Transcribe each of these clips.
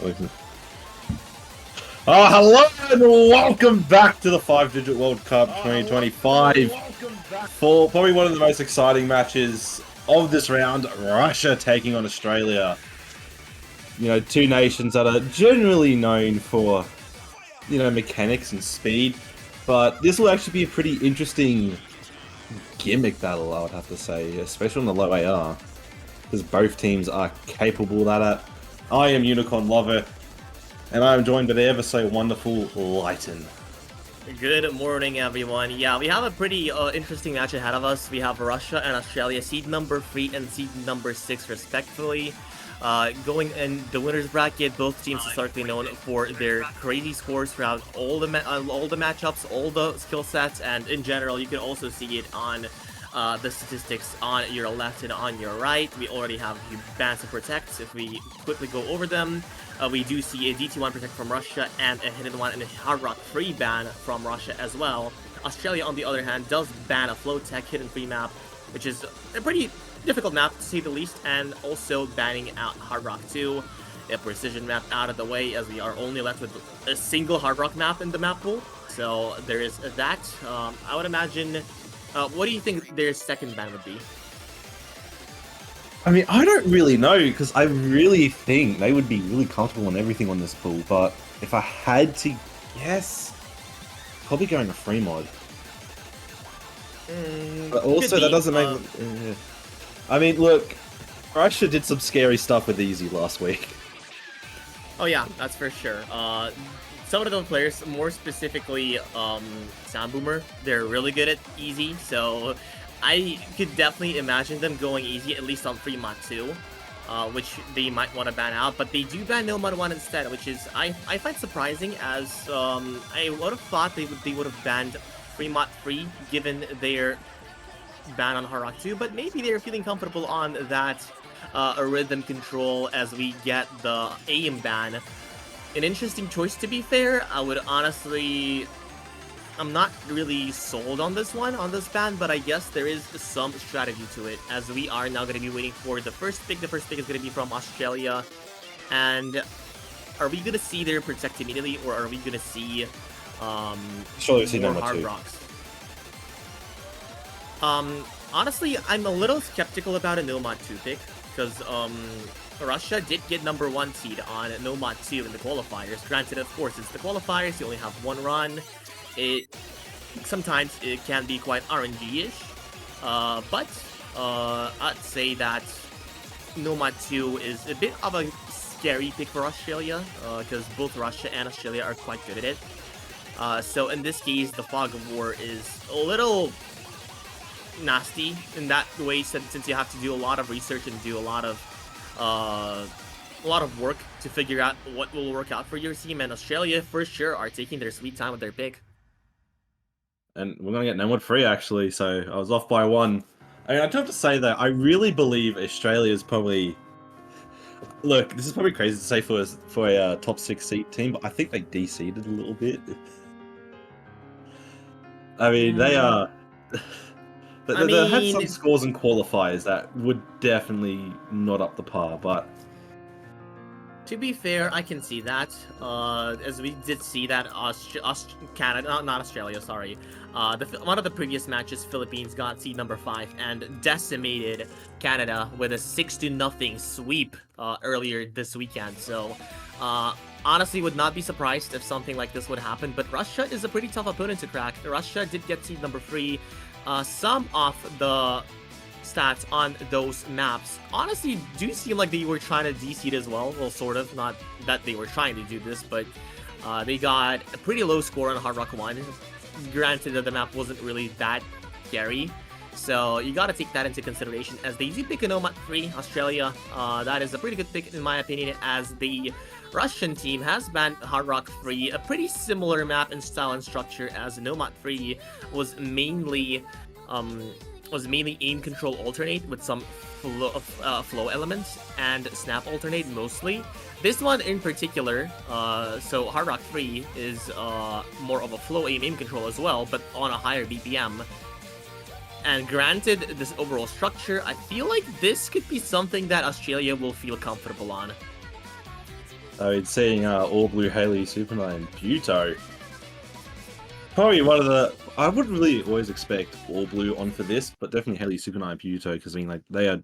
Oh, hello and welcome back to the 5-Digit World Cup 2025 for probably one of the most exciting matches of this round. Russia taking on Australia. You know, two nations that are generally known for, you know, mechanics and speed, but this will actually be a pretty interesting gimmick battle, I would have to say, especially on the low AR, because both teams are capable of that. I am Unicorn Lover, and I am joined by the ever so wonderful Lighten. Good morning, everyone. Yeah, we have a pretty interesting match ahead of us. We have Russia and Australia, seed number 3 and seed number 6, respectively. Going in the winners bracket, both teams historically known for their crazy scores throughout all the matchups, all the skill sets, and in general, you can also see it on the statistics on your left and on your right. We already have a few bans to protect. If we quickly go over them, we do see a DT1 protect from Russia and a hidden one and a Hard Rock free ban from Russia as well. Australia, on the other hand, does ban a Flow Tech hidden free map, which is a pretty difficult map to say the least, and also banning out Hard Rock 2, a precision map out of the way, as we are only left with a single Hard Rock map in the map pool. So there is that. I would imagine. What do you think their second ban would be? I mean, I don't really know, because I really think they would be really comfortable on everything on this pool, but if I had to guess, probably going a free mod. But also, that doesn't make... I mean, look, Russia did some scary stuff with Easy last week. Oh yeah, that's for sure. Some of those players, more specifically Sound Boomer, they're really good at Easy, so I could definitely imagine them going Easy, at least on free mod 2, which they might want to ban out, but they do ban no mod 1 instead, which is, I find surprising, as I would have thought they would have banned free mod 3, given their ban on Hard Rock 2, but maybe they're feeling comfortable on that rhythm control as we get the aim ban. An interesting choice, to be fair. I would honestly... I'm not really sold on this one, on this ban, but I guess there is some strategy to it, as we are now going to be waiting for the first pick. The first pick is going to be from Australia, and are we going to see their protect immediately, or are we going to see more Hard Rocks? Honestly, I'm a little skeptical about a no mod 2 pick, because Russia did get number 1 seed on no mod 2 in the qualifiers. Granted, of course, it's the qualifiers, you only have one run. Sometimes it can be quite RNG-ish, but I'd say that no mod 2 is a bit of a scary pick for Australia, because both Russia and Australia are quite good at it. So in this case, the Fog of War is a little nasty in that way, since you have to do a lot of research and do a lot of work to figure out what will work out for your team, and Australia for sure are taking their sweet time with their pick. And we're going to get no mod 3, actually, so I was off by 1. I mean, I do have to say that I really believe Australia is probably... Look, this is probably crazy to say for a top 6 seed team, but I think they de-seeded a little bit. I mean, they are... They had some scores in qualifiers that would definitely not up the par, but... To be fair, I can see that, as we did see that Canada, not Australia, sorry. One of the previous matches, Philippines got seed number 5 and decimated Canada with a 6-0 sweep earlier this weekend. So, honestly, would not be surprised if something like this would happen. But Russia is a pretty tough opponent to crack. Russia did get seed number 3. Some of the stats on those maps honestly do seem like they were trying to de-seed as well. Well, sort of. Not that they were trying to do this, but they got a pretty low score on Hard Rock 1. Granted that the map wasn't really that scary, so you gotta take that into consideration, as they do pick a no mod 3, Australia. That is a pretty good pick in my opinion, as the Russian team has banned Hard Rock 3, a pretty similar map in style and structure, as no mod 3 was mainly aim control alternate with some flow elements, and snap alternate mostly. This one in particular, so Hard Rock 3 is more of a flow aim control as well, but on a higher BPM. And granted this overall structure, I feel like this could be something that Australia will feel comfortable on. It's seeing All Blue Haley, Superman, and Buto. Probably one of the... I wouldn't really always expect All Blue on for this, but definitely Haley, Superman, and Buto, because I mean, like, they are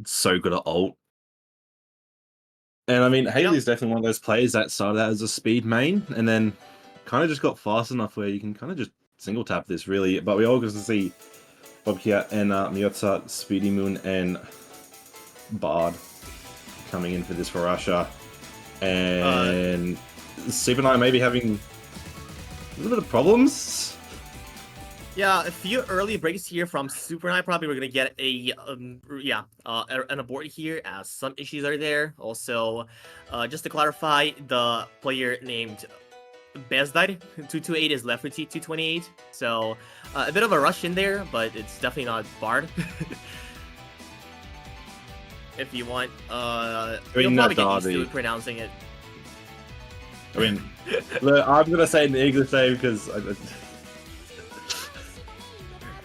so good at ult. And I mean, Haley's definitely one of those players that started out as a speed main, and then kind of just got fast enough where you can kind of just single tap this, really. But we all get to see Bobcat and Miyotsa, Speedy Moon, and Bard coming in for this for Russia. And Super Knight maybe having a little bit of problems. Yeah, a few early breaks here from Super Knight. Probably we're gonna get a an abort here, as some issues are there. Also, just to clarify, the player named Bezdar 228 is left with 228. So a bit of a rush in there, but it's definitely not Bard. If you want, you'll probably get used to pronouncing it. I mean, look, I'm gonna say it in the English name because.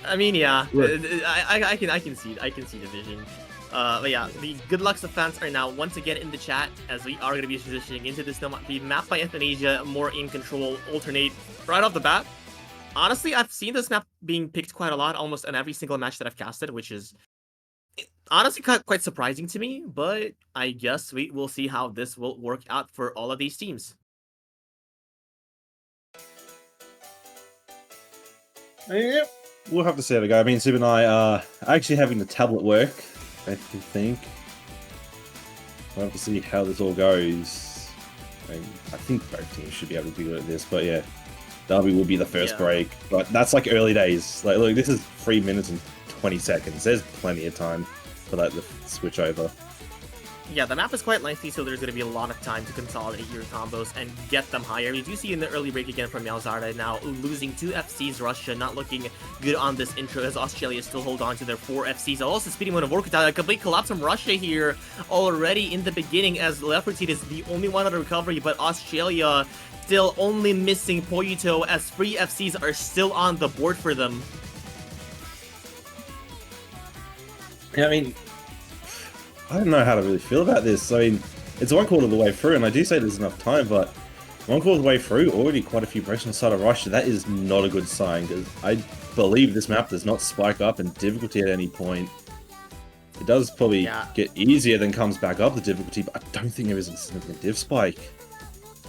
I mean, yeah, I can see the vision. But yeah, the good luck fans are now once again in the chat, as we are going to be transitioning into this map by Euthanasia, more in control, alternate right off the bat. Honestly, I've seen this map being picked quite a lot, almost in every single match that I've casted, which is honestly quite surprising to me, but I guess we will see how this will work out for all of these teams. Yep. We'll have to see how it goes. I mean, Super and I are actually having the tablet work, I think. We'll have to see how this all goes. I think both teams should be able to be good at this, but yeah, Derby will be the first break. But that's like early days. Like, look, this is 3 minutes and 20 seconds. There's plenty of time for that to switch over. Yeah, the map is quite lengthy, so there's going to be a lot of time to consolidate your combos and get them higher. We do see in the early break again from Yalzarda now losing 2 FCs. Russia not looking good on this intro, as Australia still hold on to their 4 FCs. Also, Speedy Moon of Orchid, a complete collapse from Russia here already in the beginning, as Leopardite is the only one on the recovery, but Australia still only missing Poyuto, as 3 FCs are still on the board for them. Yeah, I mean, I don't know how to really feel about this. I mean, it's 1/4 of the way through, and I do say there's enough time, but 1/4 of the way through, already quite a few breaks on the side of Russia. That is not a good sign, because I believe this map does not spike up in difficulty at any point. It does probably get easier, then comes back up the difficulty, but I don't think there is a significant div spike.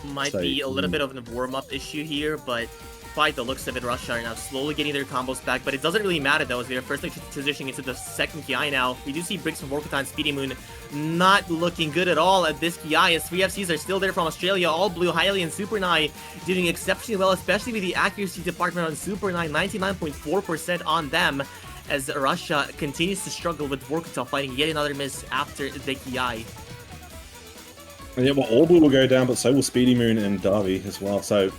Might be a little bit of a warm-up issue here, but by the looks of it, Russia are now slowly getting their combos back, but it doesn't really matter though, as they're first transitioning into the second Ki now. We do see bricks from Vorkutan, Speedy Moon not looking good at all at this Ki, as 3 FCs are still there from Australia. All Blue, Highly, and Super Nai doing exceptionally well, especially with the accuracy department on Super Nai, 99.4% on them, as Russia continues to struggle with Vorkutan fighting yet another miss after the Ki. Yeah, well, All Blue will go down, but so will Speedy Moon and Darby as well, so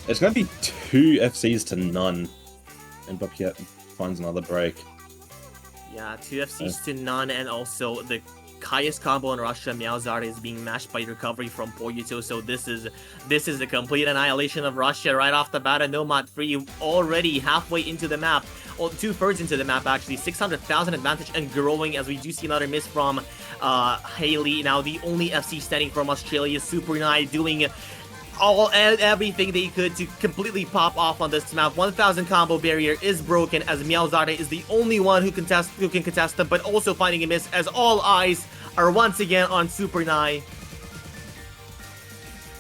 it's going to be 2 FCs to none, and Bobcat finds another break. Yeah, 2 FCs to none, and also the highest combo in Russia, Meowzard, is being matched by recovery from Poyuto, so this is a complete annihilation of Russia right off the bat, and Nomad 3 already halfway into the map, or 2/3 into the map actually, 600,000 advantage and growing, as we do see another miss from Haley. Now the only FC standing from Australia, Super Knight, doing everything they could to completely pop off on this map. 1,000 combo barrier is broken, as Meowzarda is the only one who can contest them, but also finding a miss, as all eyes are once again on Super Nai.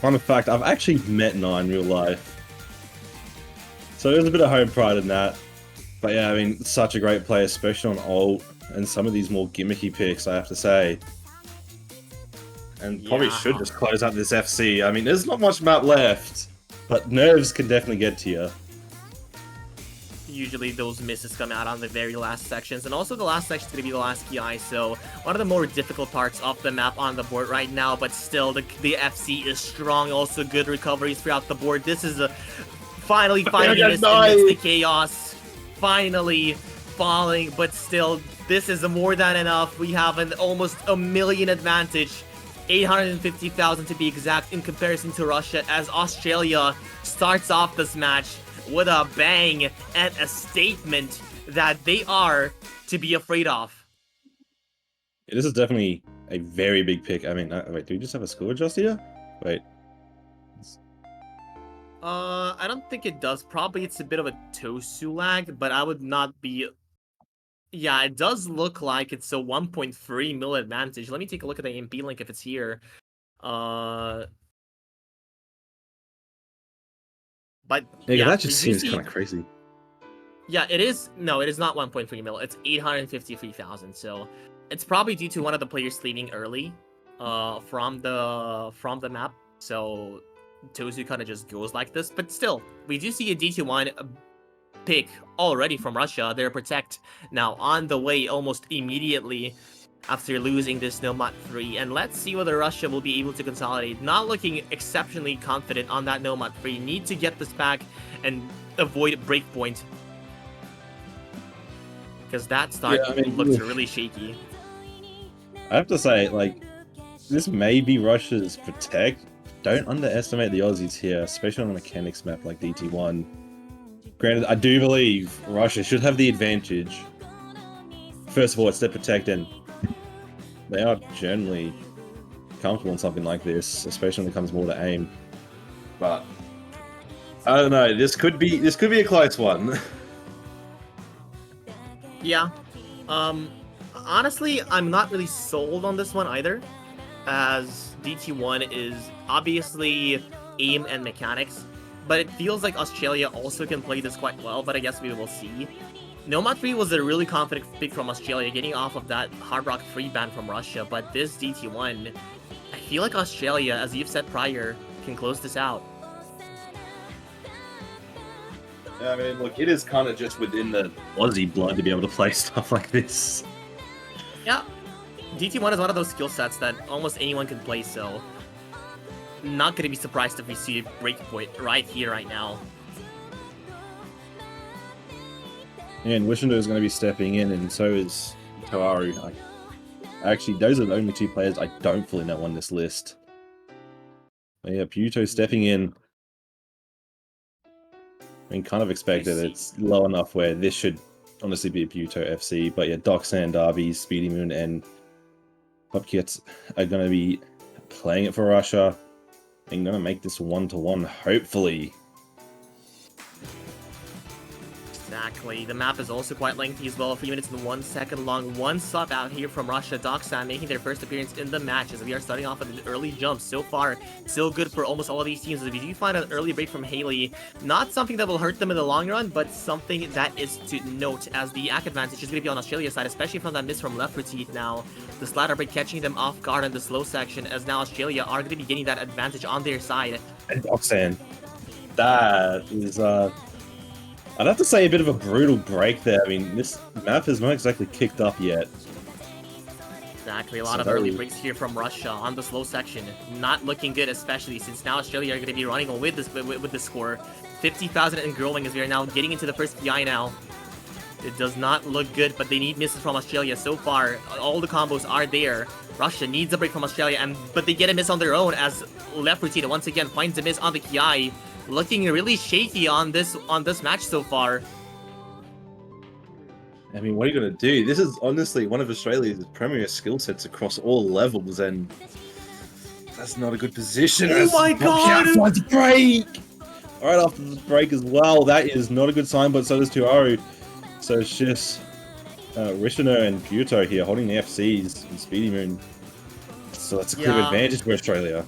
Fun fact, I've actually met Nai in real life, so there's a bit of home pride in that. But yeah, I mean, such a great player, especially on ult, and some of these more gimmicky picks, I have to say. And probably should just close out this FC. I mean, there's not much map left, but nerves can definitely get to you. Usually those misses come out on the very last sections, and also the last section is going to be the last PI, so one of the more difficult parts of the map on the board right now, but still the FC is strong. Also good recoveries throughout the board. This is a finally amidst the chaos, finally falling, but still this is more than enough. We have an almost a million advantage, 850,000 to be exact, in comparison to Russia, as Australia starts off this match with a bang and a statement that they are to be afraid of. This is definitely a very big pick. I mean, wait, do we just have a score adjust here? Wait. I don't think it does. Probably it's a bit of a Tosu lag, but I would not be... Yeah, it does look like it's a 1.3 mil advantage. Let me take a look at the AMP link if it's here. But Yeah, yeah, that just we do seems see... kind of crazy. Yeah, it is. No, it is not 1.3 mil. It's 853,000. So it's probably due to one of the players leaving early, from the map. So Tozu kind of just goes like this. But still, we do see a DT1 pick already from Russia. They're Protect now on the way almost immediately after losing this Nomad 3. And let's see whether Russia will be able to consolidate. Not looking exceptionally confident on that Nomad 3. Need to get this back and avoid breakpoint, because that start looks really shaky. I have to say, like, this may be Russia's Protect. Don't underestimate the Aussies here, especially on a mechanics map like DT1. Granted, I do believe Russia should have the advantage. First of all, it's their Protect, and they are generally comfortable in something like this, especially when it comes more to aim. But I don't know. This could be a close one. Yeah. Honestly, I'm not really sold on this one either, as DT1 is obviously aim and mechanics, but it feels like Australia also can play this quite well, but I guess we will see. Nomad 3 was a really confident pick from Australia, getting off of that Hard Rock free ban from Russia, but this DT1, I feel like Australia, as you've said prior, can close this out. I mean, look, it is kind of just within the Aussie blood to be able to play stuff like this. Yeah, DT1 is one of those skill sets that almost anyone can play, so not going to be surprised if we see a breakpoint right here, right now. Yeah, and Wishindo is going to be stepping in, and so is Toaru. Actually, those are the only two players I don't fully know on this list. But yeah, Puto stepping in. I mean, kind of expected. It's low enough where this should honestly be a Puto FC. But yeah, Doxan, Darby, Speedy Moon, and Popkits are going to be playing it for Russia and going to make this 1-1, hopefully. Exactly. The map is also quite lengthy as well. 3 minutes and 1 second long. One sub out here from Russia. Doxan making their first appearance in the match as we are starting off with an early jump. So far, still good for almost all of these teams. If you do find an early break from Haley, not something that will hurt them in the long run, but something that is to note, as the ACK advantage is going to be on Australia's side, especially from that miss from left routine now. The slider break catching them off guard in the slow section, as now Australia are going to be getting that advantage on their side. And Doxan, that is I'd have to say a bit of a brutal break there. I mean, this map is not exactly kicked up yet. Exactly, a lot of early breaks here from Russia on the slow section. Not looking good, especially since now Australia are going to be running with the score. 50,000 and growing as we are now getting into the first PI now. It does not look good, but they need misses from Australia. So far, all the combos are there. Russia needs a break from Australia, but they get a miss on their own as left routine once again finds a miss on the Ki. Looking really shaky on this match so far. I mean, what are you going to do? This is honestly one of Australia's premier skill sets across all levels, and that's not a good position. Oh my god! Finds a break! Right after the break as well. That is not a good sign, but so does Tuaru. So it's just Rishino and Puto here holding the FCs and Speedy Moon. So that's a clear advantage for Australia.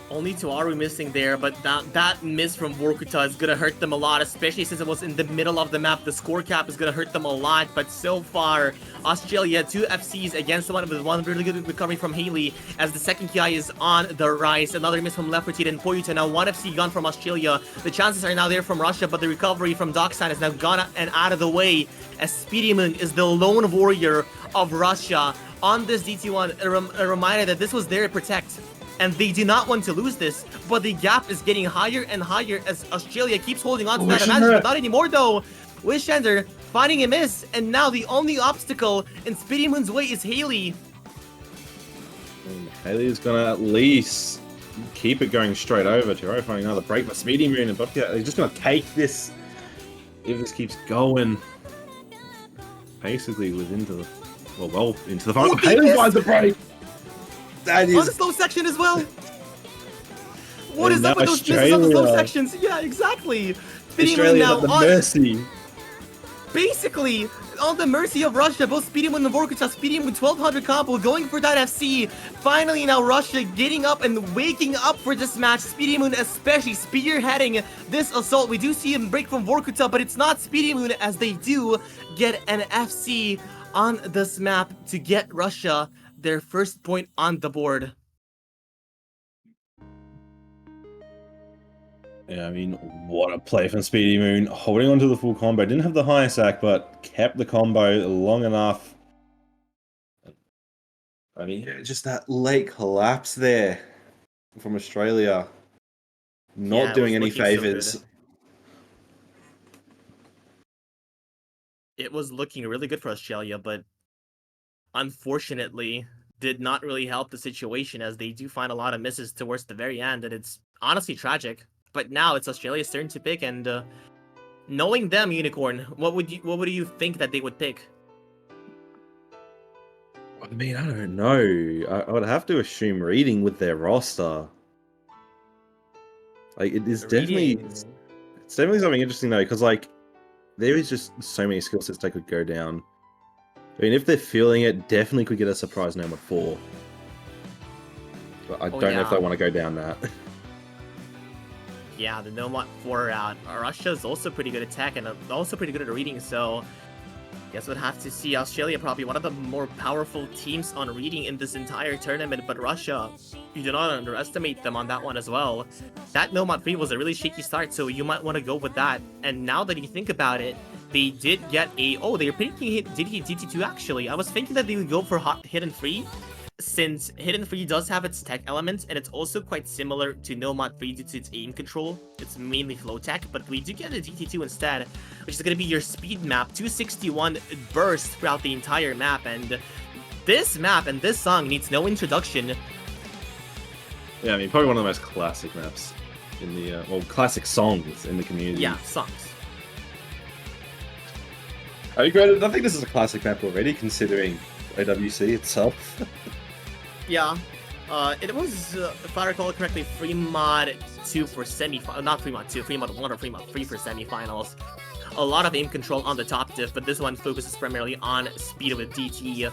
Only Tuaru missing there, but that miss from Vorkuta is gonna hurt them a lot, especially since it was in the middle of the map. The score cap is gonna hurt them a lot, but so far, Australia, 2 FCs against one with one really good recovery from Haley, as the second Ki is on the rise. Another miss from left routine and Poyuta. Now 1 FC gone from Australia. The chances are now there from Russia, but the recovery from Doxan is now gone and out of the way, as Speedy Moon is the lone warrior of Russia on this DT1. A reminder that this was their Protect, and they do not want to lose this, but the gap is getting higher and higher as Australia keeps holding on to that advantage, but not anymore though. Wishender finding a miss, and now the only obstacle in Speedy Moon's way is Haley. Haley is going to at least keep it going straight over to finding another break for Speedy Moon, and they're just going to take this if this keeps going. Basically, into the final. Haley finds the break! That On the is... slow section as well. What And is up now with those misses on the slow Australia. sections? Yeah, exactly. Speedy Moon Australia's now at the on, mercy. basically on the mercy of Russia. Both Speedy Moon and Vorkuta, Speedy Moon 1200 combo, going for that FC. Finally now Russia getting up and waking up for this match. Speedy Moon especially spearheading this assault. We do see him break from Vorkuta, but it's not Speedy Moon as they do get an FC on this map to get Russia their first point on the board. Yeah, I mean, what a play from Speedy Moon. Holding onto the full combo. Didn't have the high sack, but kept the combo long enough. I mean, just that late collapse there from Australia. Not Yeah, it doing was any looking so good. favors. It was looking really good for Australia, but unfortunately did not really help the situation as they do find a lot of misses towards the very end, and it's honestly tragic. But now it's Australia's turn to pick, and knowing them, Unicorn, what would you think that they would pick? I mean, I don't know. I would have to assume reading with their roster. Like, it is definitely... It's definitely something interesting, though, because, like, there is just so many skill sets they could go down. I mean, if they're feeling it, definitely could get a surprise Nomad 4. But I don't know if they want to go down that. Yeah, the Nomad 4 route. Russia's also pretty good at tech and also pretty good at reading, so guess we'd have to see. Australia probably one of the more powerful teams on reading in this entire tournament, but Russia, you do not underestimate them on that one as well. That Nomad 3 was a really shaky start, so you might want to go with that. And now that you think about it, they did get a... Oh, they're picking DT2 actually. I was thinking that they would go for Hidden Free, since Hidden Free does have its tech elements, and it's also quite similar to Nomad 3 due to its aim control. It's mainly flow tech, but we do get a DT2 instead, which is going to be your speed map, 261 burst throughout the entire map, and this map and this song needs no introduction. Yeah, I mean, probably one of the most classic maps in the, well, classic songs in the community. Yeah, songs. I agree. I think this is a classic map already, considering AWC itself. Yeah. It was, if I recall correctly, free mod 2 for semi-finals. Not free mod 2, free mod 1 or free mod 3 for semi-finals. A lot of aim control on the top diff, but this one focuses primarily on speed with DT.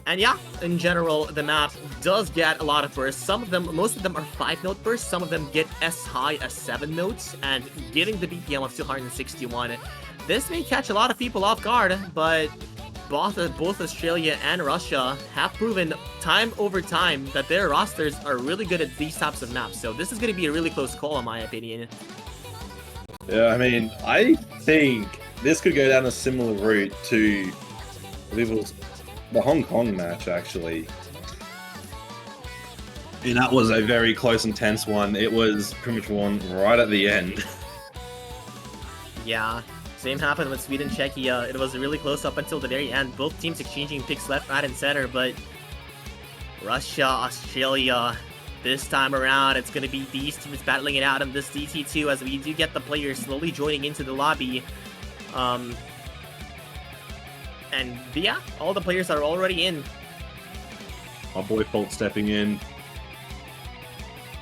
And yeah, in general, the map does get a lot of bursts. Some of them, most of them are 5-note bursts. Some of them get as high as 7 notes, and getting the BPM of 261. This may catch a lot of people off guard, but both Australia and Russia have proven time over time that their rosters are really good at these types of maps. So this is going to be a really close call in my opinion. Yeah, I mean, I think this could go down a similar route to, I believe it was the Hong Kong match, actually. And that was a very close and tense one. It was pretty much won right at the end. Yeah. Same happened with Sweden, Czechia. It was really close up until the very end. Both teams exchanging picks left, right, and center, but Russia, Australia, this time around, it's going to be these teams battling it out in this DT2 as we do get the players slowly joining into the lobby. And yeah, all the players are already in. Our boy Fault stepping in.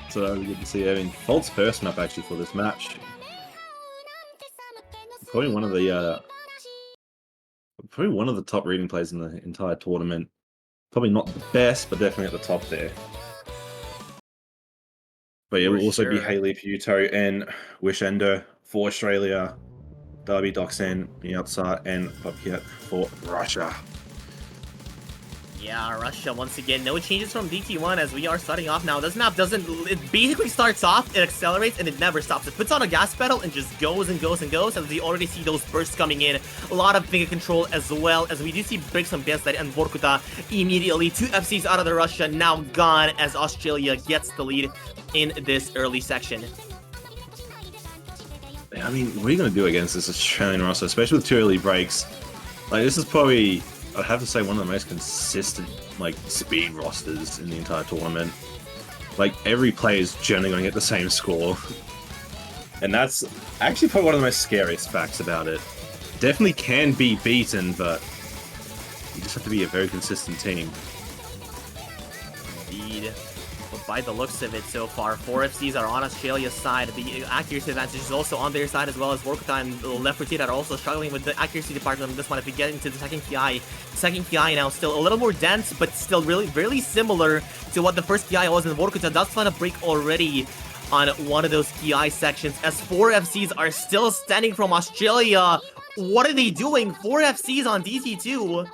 So we get to see, I mean, Fault's first map actually for this match. Probably one of the top reading players in the entire tournament. Probably not the best, but definitely at the top there. But it will also be Haley Puto and Wishender for Australia, Darby Doxan the outside, and Bobcat for Russia. Yeah, Russia, once again, no changes from DT1 as we are starting off now. This map doesn't, it basically starts off, it accelerates, and it never stops. It puts on a gas pedal and just goes and goes and goes, as we already see those bursts coming in. A lot of finger control as well, as we do see breaks from Benslight and Vorkuta immediately. 2 FCs out of the Russia, now gone, as Australia gets the lead in this early section. I mean, what are you going to do against this Australian roster, especially with 2 early breaks? Like, this is probably, I'd have to say, one of the most consistent, like, speed rosters in the entire tournament. Like, every player is generally going to get the same score. And that's actually probably one of the most scariest facts about it. Definitely can be beaten, but you just have to be a very consistent team. Indeed. But by the looks of it so far, 4FCs are on Australia's side. The accuracy advantage is also on their side, as well as Vorkuta and Left 4 Dead are also struggling with the accuracy department on this one. If we get into the second PI now still a little more dense, but still really similar to what the first PI was, and Vorkuta does find a break already on one of those PI sections, as 4FCs are still standing from Australia. What are they doing? 4FCs on DT2.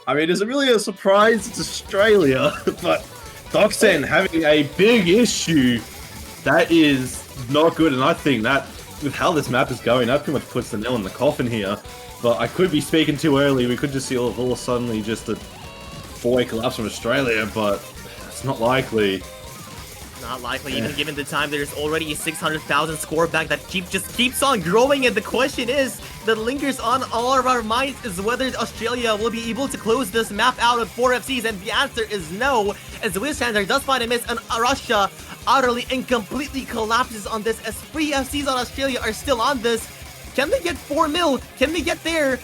I mean, is it really a surprise? It's Australia, but Doxen having a big issue. That is not good, and I think that, with how this map is going, that pretty much puts the nail in the coffin here. But I could be speaking too early. We could just see all of a sudden just a 4-way collapse from Australia, but it's not likely. Not likely, even given the time. There's already a 600,000 score back that just keeps on growing, and the question is that lingers on all of our minds is whether Australia will be able to close this map out with 4FCs, and the answer is no, as Wizhander does find a miss, and Russia utterly and completely collapses on this, as 3FCs on Australia are still on this. Can they get 4 mil? Can they get there?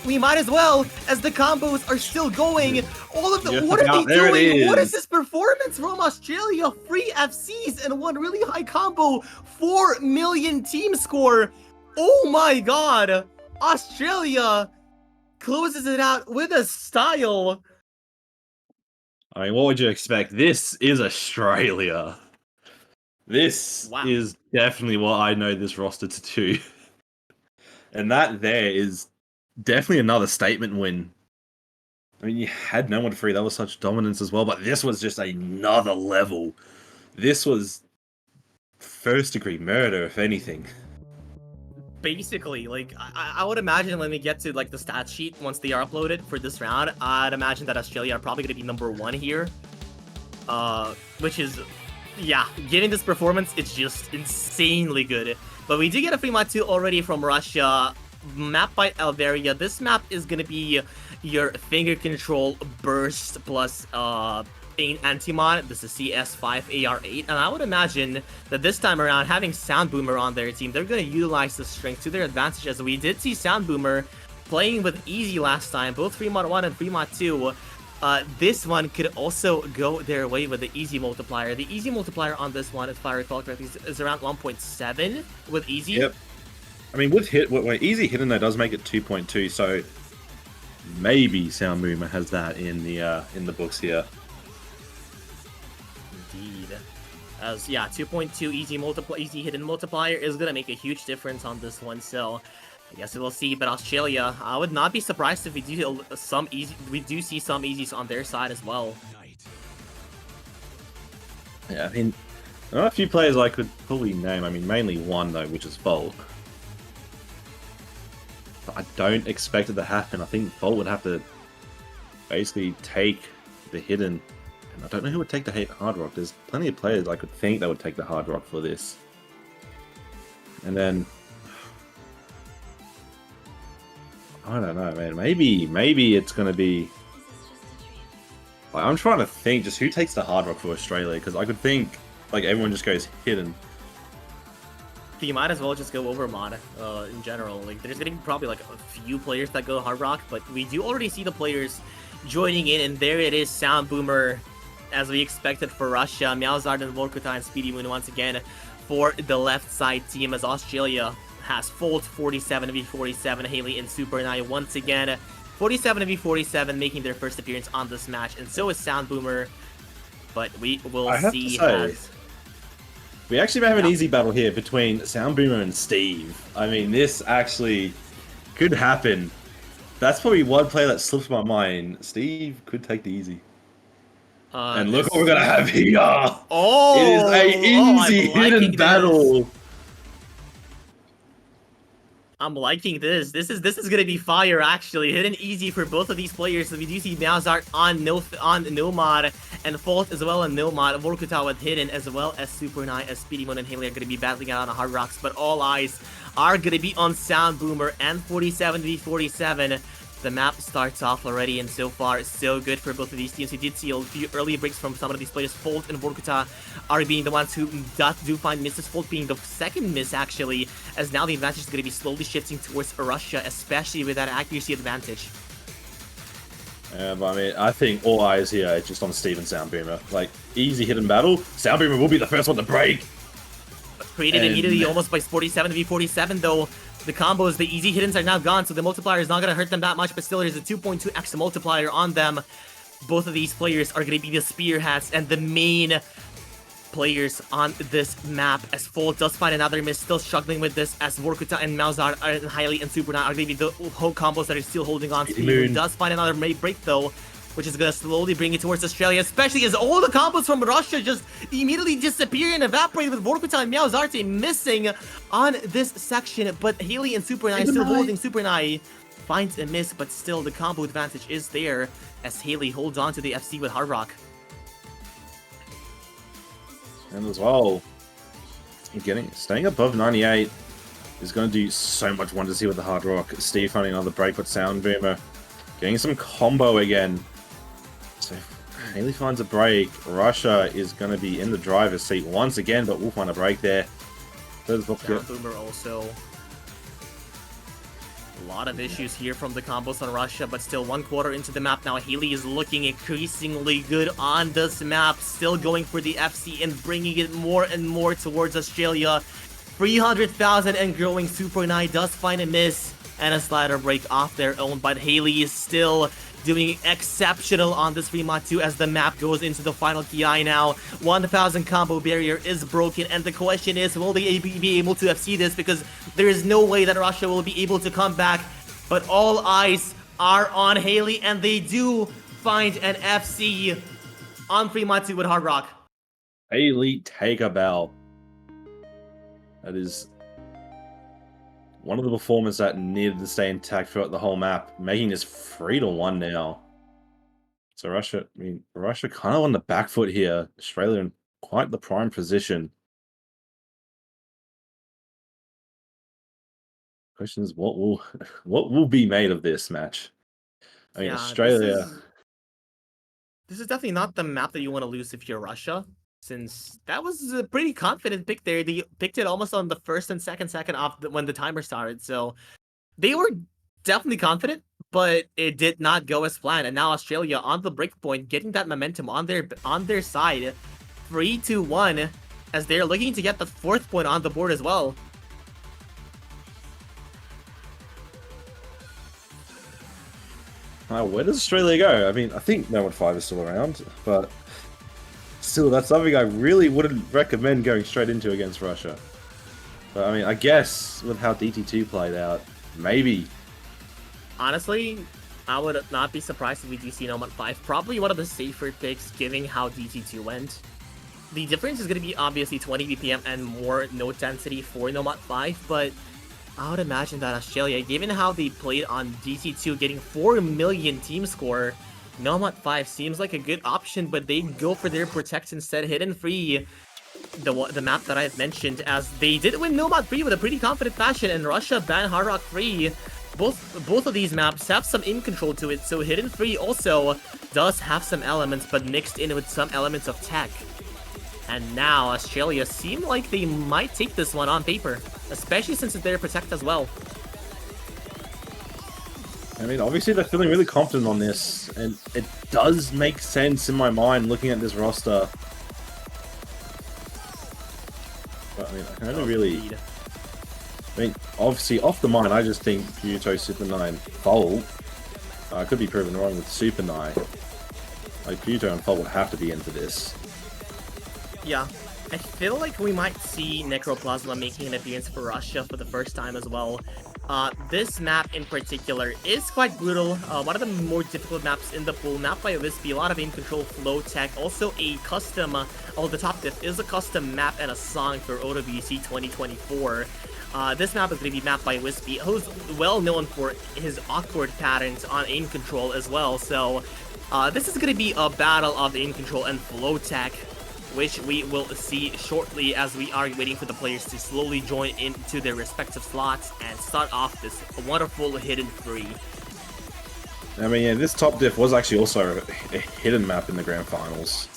We might as well, as the combos are still going. All of the what are they doing? What is this performance from Australia? 3 FCs and one really high combo. 4 million team score. Oh my god. Australia closes it out with a style. I mean, what would you expect? This is Australia. This is definitely what I know this roster to do. And that there is definitely another statement win. I mean, you had no one free. That was such dominance as well, but this was just another level. This was first-degree murder, if anything. Basically, like, I would imagine when we get to, like, the stat sheet, once they are uploaded for this round, I'd imagine that Australia are probably going to be #1 here. Which is, yeah, given this performance, it's just insanely good. But we do get a free mod 2 already from Russia. Map by Alveria. This map is gonna be your finger control burst plus anti-mod. This is CS5 AR8, and I would imagine that this time around, having Sound Boomer on their team, they're gonna utilize the strength to their advantage, as we did see Sound Boomer playing with Easy last time, both free mod 1 and free mod 2. This one could also go their way with the Easy multiplier. The Easy multiplier on this one, if I recall correctly, is around 1.7 with Easy. Yep. I mean, with Easy Hidden though does make it 2.2, so maybe Sound Boomer has that in the books here. Indeed, as yeah, 2.2 Easy Hidden multiplier is gonna make a huge difference on this one. So I guess we'll see. But Australia, I would not be surprised if we do see some Easies on their side as well. Yeah, I mean, there are a few players I could probably name. I mean, mainly one though, which is Volt. I don't expect it to happen. I think Volt would have to basically take the Hidden. And I don't know who would take the Hard Rock. There's plenty of players I could think that would take the Hard Rock for this. And then I don't know, man. Maybe it's going to be... Like, I'm trying to think just who takes the Hard Rock for Australia, because I could think like everyone just goes Hidden. You might as well just go over mod in general. Like, there's gonna be probably like a few players that go Hard Rock, but we do already see the players joining in, and there it is, Sound Boomer, as we expected for Russia. Meowzard and Vorkuta and Speedy Moon once again for the left side team, as Australia has Fold 47v47, Haley and Super Nine once again 47v47, making their first appearance on this match, and so is Sound Boomer. But we will see. We actually may have an easy battle here between Sound Boomer and Steve. I mean, this actually could happen. That's probably one player that slips my mind. Steve could take the easy. And look what we're going to have here. Oh! It is an easy hidden battle. I'm liking this. This is gonna be fire, actually. Hidden easy for both of these players. So we do see Meowzart on no mod, and Fault as well on no mod. Vorkuta with Hidden, as well as Super Nine, as Speedy Moon and Haley are gonna be battling out on Hard Rocks. But all eyes are gonna be on Sound Boomer and 47v47. The map starts off already, and so far, so good for both of these teams. We did see a few early breaks from some of these players. Folt and Vorkuta are being the ones who do find misses. Folt being the second miss, actually, as now the advantage is going to be slowly shifting towards Russia, especially with that accuracy advantage. But I mean, I think all eyes here are just on Steve and Soundboomer. Like, easy hidden battle. Soundboomer will be the first one to break. Created immediately almost by 47v47 though. The combos, the easy hiddens are now gone, so the multiplier is not going to hurt them that much, but still there's a 2.2x multiplier on them. Both of these players are going to be the spearheads and the main players on this map, as Fold does find another miss, still struggling with this, as Vorkuta and Malzahar and Hylie and Superknight are going to be the whole combos that are still holding on. Speed does find another break though, which is going to slowly bring it towards Australia, especially as all the combos from Russia just immediately disappear and evaporate, with Vorkuta and Meowzarte missing on this section. But Hylie and Superknight still holding. Superknight finds a miss, but still the combo advantage is there as Hylie holds on to the FC with Hard Rock. And as well, staying above 98 is going to do so much wonders here with the Hard Rock. Steve finding another break with Soundboomer, getting some combo again. So Hylie finds a break. Russia is going to be in the driver's seat once again, but we'll find a break there. Soundboomer also. A lot of issues here from the combos on Russia, but still 1 quarter into the map now. Hylie is looking increasingly good on this map, still going for the FC and bringing it more and more towards Australia. 300,000 and growing. Superknight does find a miss and a slider break off their own, but Hylie is still doing exceptional on this Fremont 2 as the map goes into the final KI now. 1,000 combo barrier is broken, and the question is, will they be able to FC this? Because there is no way that Russia will be able to come back, but all eyes are on Hylie, and they do find an FC on Fremont 2 with Hard Rock. Hylie, take a bow. That is one of the performances that needed to stay intact throughout the whole map, making this 3-1 now. So Russia kind of on the back foot here. Australia in quite the prime position. Question is, what will be made of this match? I mean, Australia. This is definitely not the map that you want to lose if you're Russia, since that was a pretty confident pick there. They picked it almost on the first and second off when the timer started, so they were definitely confident, but it did not go as planned. And now Australia on the break point, getting that momentum on their side, 3-1, as they're looking to get the 4th point on the board as well. Where does Australia go? I mean, I think No 1-5 is still around, but still, that's something I really wouldn't recommend going straight into against Russia. But I mean, I guess with how DT2 played out, maybe. Honestly, I would not be surprised if we do see No 1-5. Probably one of the safer picks, given how DT2 went. The difference is going to be obviously 20 BPM and more node density for No 1-5, but I would imagine that Australia, given how they played on DT2, getting 4 million team score, No 1-5 seems like a good option, but they go for their Protect instead. Hidden Free, the map that I've mentioned, as they did win No 1-3 with a pretty confident fashion, and Russia banned Hard Rock Free. Both of these maps have some in control to it, so Hidden Free also does have some elements, but mixed in with some elements of tech. And now Australia seem like they might take this one on paper, especially since it's their Protect as well. I mean, obviously they're feeling really confident on this, and it does make sense in my mind looking at this roster. But I mean, I can only really... I mean, obviously, off the mind, I just think Puto, Super 9, Fold. I could be proven wrong with Super 9. Like, Puto and Fold would have to be into this. Yeah, I feel like we might see Necroplasma making an appearance for Russia for the first time as well. This map in particular is quite brutal. One of the more difficult maps in the pool. Map by Wispy, a lot of in-control flow tech. Also a custom, the top diff is a custom map and a song for OWC 2024. This map is going to be mapped by Wispy, who's well known for his awkward patterns on aim control as well. So this is going to be a battle of aim control and flow tech, which we will see shortly as we are waiting for the players to slowly join into their respective slots and start off this wonderful Hidden Free. I mean, yeah, this top diff was actually also a hidden map in the grand finals.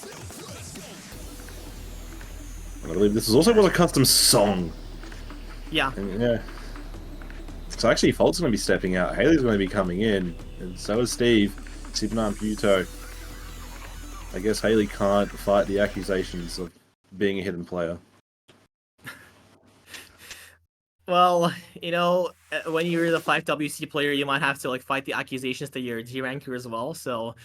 I believe this also was a custom song. Yeah. And, yeah. So actually, Fold's going to be stepping out. Haley's going to be coming in, and so is Steve. Super Puto. I guess Haley can't fight the accusations of being a hidden player. Well, you know, when you're the 5WC player, you might have to like fight the accusations that you're a G ranker as well. So,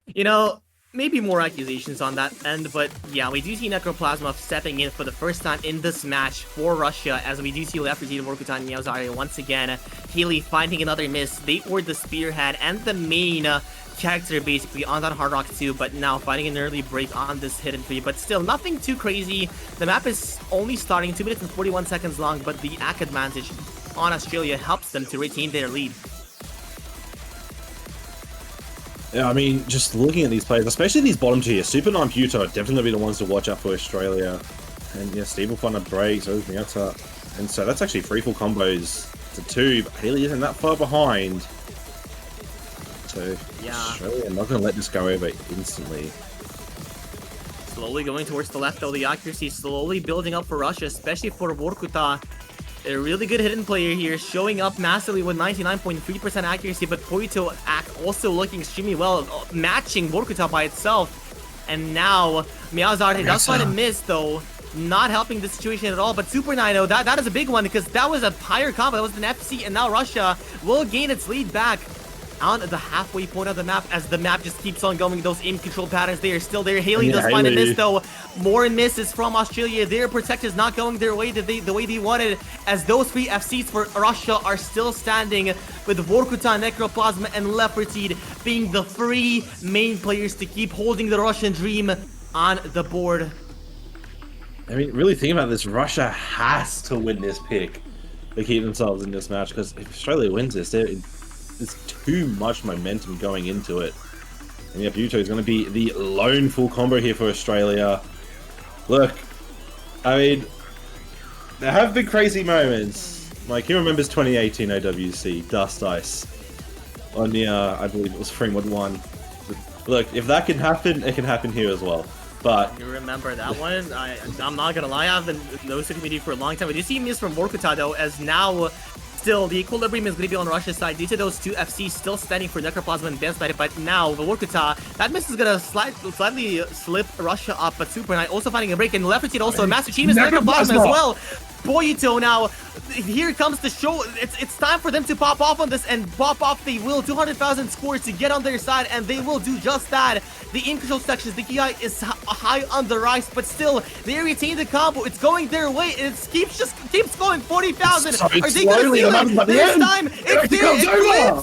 you know, maybe more accusations on that end. But yeah, we do see Necroplasma stepping in for the first time in this match for Russia, as we do see Lefty, Vorkutan, and Miyazaru once again. Haley finding another miss. They were the spearhead and the main character basically on that Hard Rock 2, but now finding an early break on this hidden 3, but still nothing too crazy. The map is only starting 2 minutes and 41 seconds long, but the AC advantage on Australia helps them to retain their lead. Yeah, I mean, just looking at these players, especially these bottom tier, Super Puto are definitely going to be the ones to watch out for Australia. And yeah, Steve will find a break, so is Miyata. And so that's actually 3 full combos to 2, but Haley isn't that far behind. So, yeah, Australia, I'm not going to let this go over instantly. Slowly going towards the left, though. The accuracy slowly building up for Russia, especially for Vorkuta. A really good hidden player here, showing up massively with 99.3% accuracy, but Poito also looking extremely well, matching Vorkuta by itself. And now, Miyazaki does find a miss, though. Not helping the situation at all, but Super Nino, that is a big one, because that was a higher combo, that was an FC, and now Russia will gain its lead back on the halfway point of the map, as the map just keeps on going. Those aim control patterns, they are still there. Haley does find a miss, though. More misses from Australia. Their protect is not going their way the way they wanted, as those 3 FCs for Russia are still standing, with Vorkuta, Necroplasma, and Leopardseed being the 3 main players to keep holding the Russian dream on the board. I mean, really think about this. Russia has to win this pick to keep themselves in this match, because if Australia wins this, there's too much momentum going into it. And yeah, Puto is going to be the lone full combo here for Australia. Look, I mean, there have been crazy moments. Like, who remembers 2018 OWC, Dust Ice, on the, I believe it was Framewood 1. Look, if that can happen, it can happen here as well. But you remember that one? I'm not gonna lie, I've been in the community for a long time. We do see miss from Vorkuta, though, as now still the equilibrium is going to be on Russia's side due to those 2 FCs still standing for Necroplasma and Dance Bite. But now the Vorkuta, that miss is going to slightly slip Russia up, but Super Knight also finding a break, and Leopardseed also a massive team is Necroplasma as well. Poito now, here comes the show. It's time for them to pop off on this, and pop off they will. 200,000 scores to get on their side, and they will do just that. The in control sections, the KI is high on the rise, but still they retain the combo. It's going their way, and it keeps going. 40,000. Are they going to steal it this time? It's there.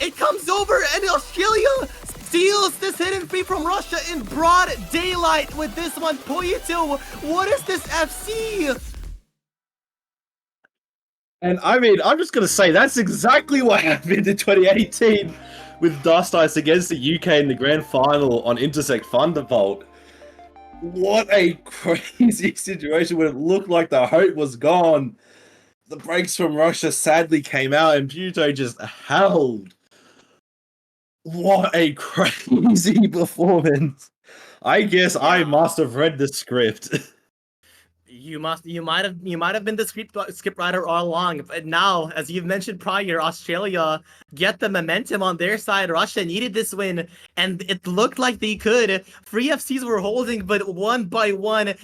It comes over, and Australia steals this hidden free from Russia in broad daylight with this one. Poito, what is this FC? And I mean, I'm just going to say that's exactly what happened in 2018 with Dust Ice against the UK in the grand final on Intersect Thunderbolt. What a crazy situation when it looked like the hope was gone. The breaks from Russia sadly came out, and Puto just held. What a crazy performance. I guess I must have read the script. You might have been the script writer all along, but now, as you've mentioned prior, Australia get the momentum on their side. Russia needed this win, and it looked like they could. 3 FCs were holding, but one by one,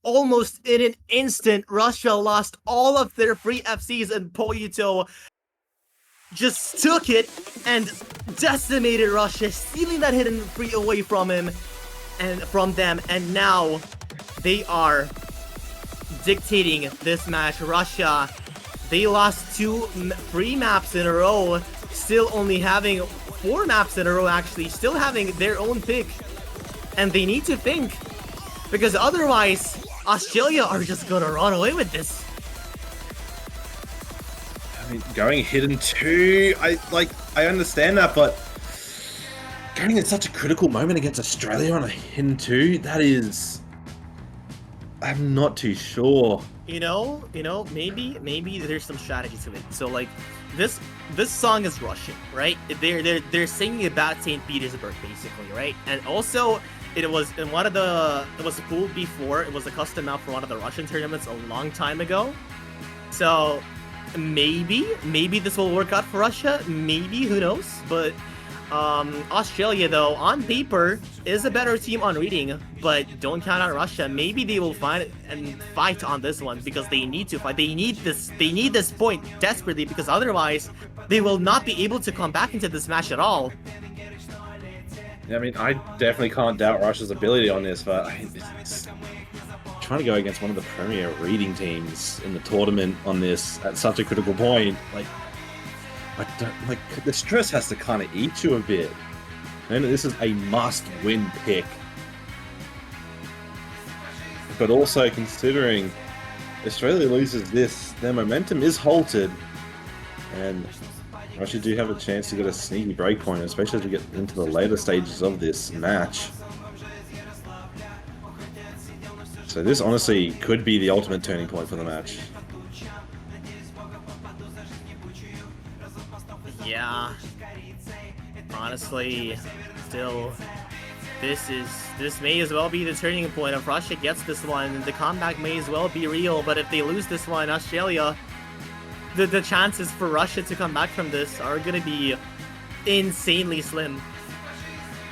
almost in an instant, Russia lost all of their 3 FCs, and Poito just took it and decimated Russia, stealing that hidden free away from him and from them, and now they are dictating this match. Russia, they lost 3 maps in a row, still only having 4 maps in a row, actually, still having their own pick, and they need to think, because otherwise Australia are just gonna run away with this. I mean, going hidden 2, I understand that, but going in such a critical moment against Australia on a hidden 2, that is, I'm not too sure. You know, maybe there's some strategy to it. So like, this song is Russian, right? They're singing about St. Petersburg, basically, right? And also, it was pulled before. It was a custom map for one of the Russian tournaments a long time ago. So maybe this will work out for Russia. Maybe, who knows? But Australia, though, on paper, is a better team on reading, but don't count out Russia. Maybe they will find and fight on this one because they need to fight. They need this point desperately because otherwise they will not be able to come back into this match at all. I mean, I definitely can't doubt Russia's ability on this, but it's trying to go against one of the premier reading teams in the tournament on this at such a critical point. The stress has to kind of eat you a bit. And this is a must-win pick. But also considering Australia loses this, their momentum is halted. And Russia do have a chance to get a sneaky break point, especially as we get into the later stages of this match. So this honestly could be the ultimate turning point for the match. Yeah. Honestly, still, this may as well be the turning point. If Russia gets this one, the comeback may as well be real. But if they lose this one, Australia, the chances for Russia to come back from this are gonna be insanely slim.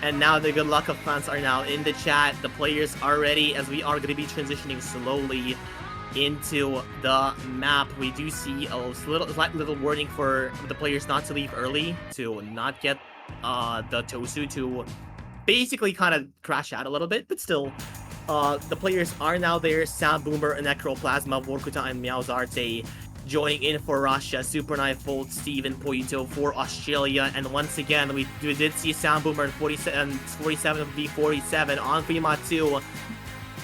And now the good luck of fans are now in the chat. The players are ready as we are going to be transitioning slowly into the map. We do see a slight little warning for the players not to leave early, to not get the Tosu to basically kind of crash out a little bit, but still. The players are now there. Sound Boomer, Necroplasma, Vorkuta, and Meowzarte joining in for Russia. Super Knife Volt, Steven Poito for Australia. And once again, we did see Sound Boomer in 47 v 47 on Fremont 2.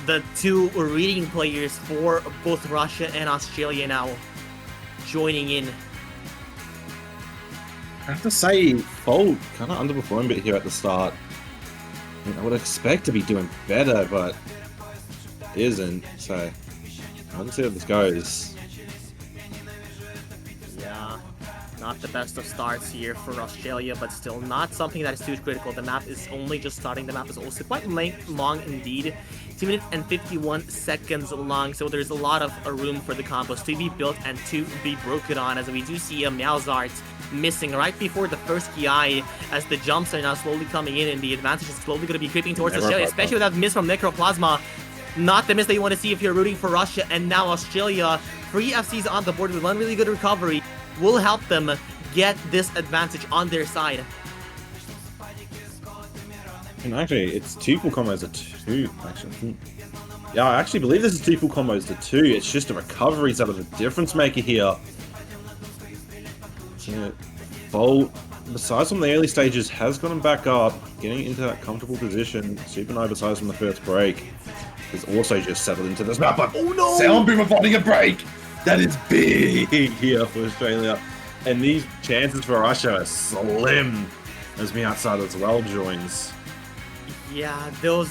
The two reading players for both Russia and Australia now joining in. I have to say, Volt kind of underperformed a bit here at the start. I would expect to be doing better, but isn't. So, let's see how this goes. Yeah, not the best of starts here for Australia, but still not something that is too critical. The map is only just starting. The map is also quite long indeed. 2 minutes and 51 seconds long, so there's a lot of room for the combos to be built and to be broken on, as we do see a Meowzart missing right before the first Ki, as the jumps are now slowly coming in and the advantage is slowly going to be creeping towards Australia, especially with that miss from Necroplasma. Not the miss that you want to see if you're rooting for Russia. And now Australia, 3 FCs on the board with one really good recovery, will help them get this advantage on their side. And actually, it's 2 full combos to 2, actually. Yeah, I actually believe this is 2 full combos to 2. It's just the recoveries that are the difference maker here. So, Bolt, besides from the early stages, has gotten back up, getting into that comfortable position. Super Knight, besides from the first break, has also just settled into this map. But oh no! Sound Boomer finding a break! That is big here for Australia. And these chances for Russia are slim as Meowzart as well joins. Yeah, those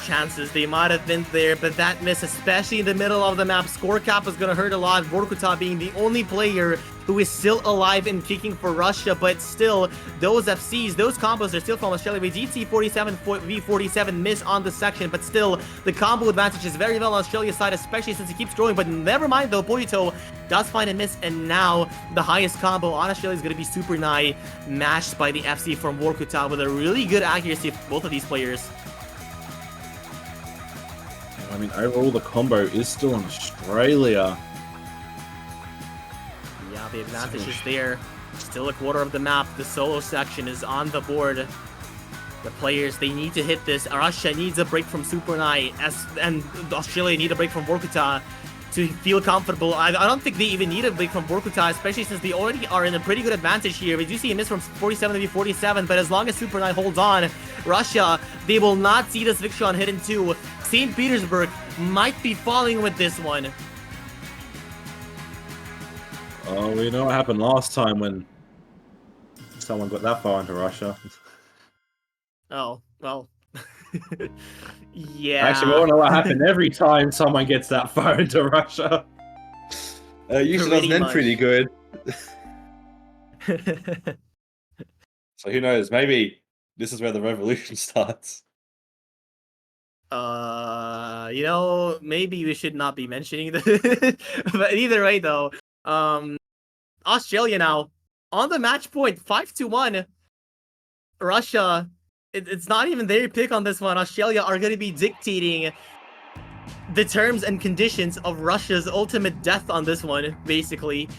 chances, they might have been there, but that miss, especially in the middle of the map, score cap is gonna hurt a lot. Vorkuta being the only player who is still alive and kicking for Russia, but still, those FCs, those combos are still from Australia. We did see 47 v 47 miss on the section, but still, the combo advantage is very well on Australia's side, especially since he keeps growing. But never mind though, Poito does find a miss, and now the highest combo on Australia is going to be Super Knight, matched by the FC from Vorkuta with a really good accuracy of both of these players. I mean, overall, the combo is still in Australia. Yeah, the advantage is there. Still a quarter of the map. The solo section is on the board. The players, they need to hit this. Russia needs a break from Super Knight, and Australia need a break from Vorkuta to feel comfortable. I don't think they even need a break from Vorkuta, especially since they already are in a pretty good advantage here. We do see a miss from 47 to 47, but as long as Super Knight holds on, Russia, they will not see this victory on Hidden 2. St. Petersburg might be falling with this one. Oh, we know what happened last time when someone got that far into Russia. Oh, well. Yeah. Actually, we all know what happened every time someone gets that far into Russia. Usually doesn't end pretty good. So who knows? Maybe this is where the revolution starts. You know, maybe we should not be mentioning this. But either way, though, Australia now on the match point, 5-1. Russia, it's not even their pick on this one. Australia are going to be dictating the terms and conditions of Russia's ultimate death on this one, basically.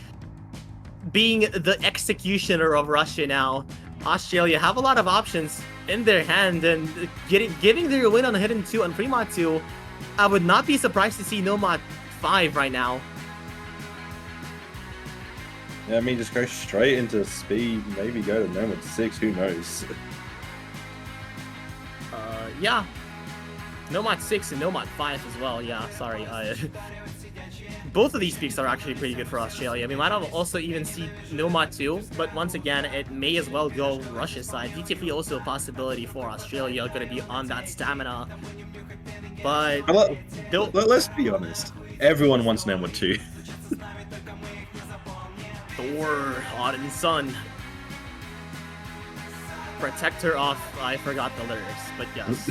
Being the executioner of Russia now. Australia have a lot of options in their hand, and giving their win on Hidden 2 and Fremont 2, I would not be surprised to see Nomad 5 right now. Yeah, I mean, just go straight into speed, maybe go to Nomad 6, who knows? Yeah. Nomad 6 and Nomad 5 as well, yeah, sorry. Both of these picks are actually pretty good for Australia. We might have also even see Nomad 2, but once again, it may as well go Russia's side. DTP also a possibility for Australia, going to be on that stamina. But let's be honest. Everyone wants Nomad 2. Thor, Autumn Sun. Protector of, I forgot the lyrics, but yes.